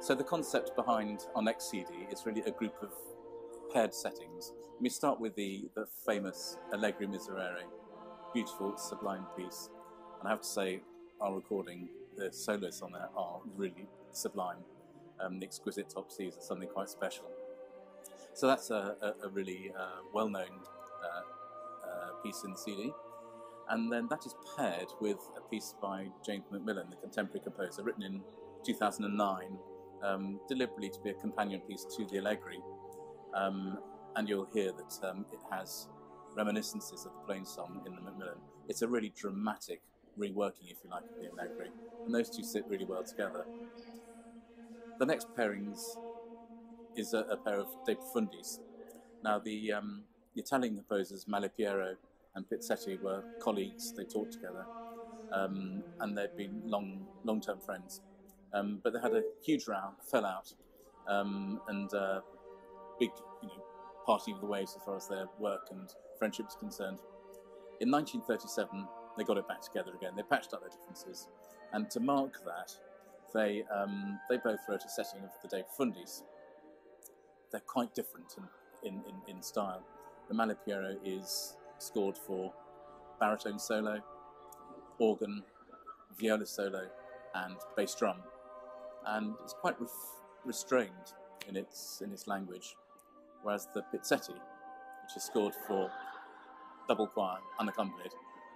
So the concept behind our next CD is really a group of paired settings. We start with the famous Allegri Miserere, beautiful, sublime piece. And I have to say, our recording, the solos on there are really sublime. The exquisite top Cs are something quite special. So that's a really well-known piece in the CD. And then that is paired with a piece by James Macmillan, the contemporary composer, written in 2009, deliberately to be a companion piece to the Allegri. And you'll hear that it has reminiscences of the plain song in the Macmillan. It's a really dramatic reworking, if you like, of the Allegri, and those two sit really well together. The next pairings is a pair of De Profundis. Now, the Italian composers Malipiero and Pizzetti were colleagues. They taught together, and they'd been long-term friends. But they had a huge row, fell out, and big, parting of the ways as far as their work and friendship is concerned. In 1937, they got it back together again. They patched up their differences, and to mark that, they both wrote a setting of the De Profundis. They're quite different in style. The Malipiero is scored for baritone solo, organ, viola solo, and bass drum, and it's quite restrained in its language. Whereas the Pizzetti, which is scored for double choir, unaccompanied,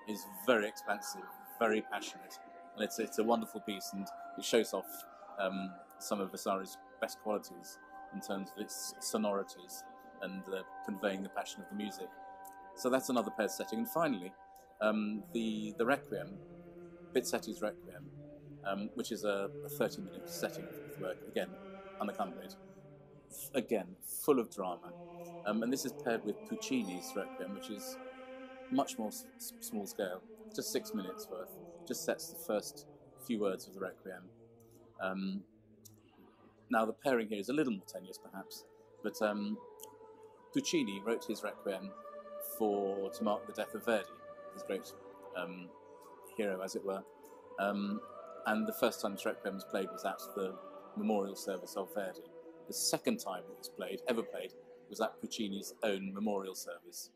is very expansive, very passionate, and it's a wonderful piece, and it shows off some of Vasari's best qualities in terms of its sonorities and conveying the passion of the music. So that's another paired setting. And finally, the Requiem, Pizzetti's Requiem, which is a 30-minute setting of the work, again, unaccompanied. Again, full of drama. And this is paired with Puccini's Requiem, which is much more small scale, just 6 minutes worth, just sets the first few words of the Requiem. Now, the pairing here is a little more tenuous, perhaps, but Puccini wrote his Requiem to mark the death of Verdi, his great hero, as it were. And the first time this Requiem was played was at the memorial service of Verdi. The second time it was ever played, was at Puccini's own memorial service.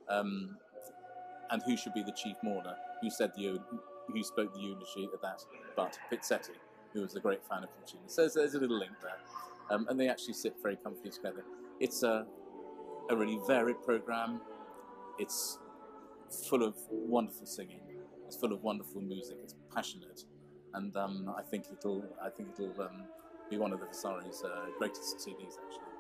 And who should be the chief mourner? Who spoke the eulogy at that? But Pizzetti, who was a great fan of Puccini. So there's a little link there. And they actually sit very comfortably together. It's a really varied programme. It's full of wonderful singing. It's full of wonderful music. It's passionate, and I think it'll be one of the Vasari's greatest CDs, actually.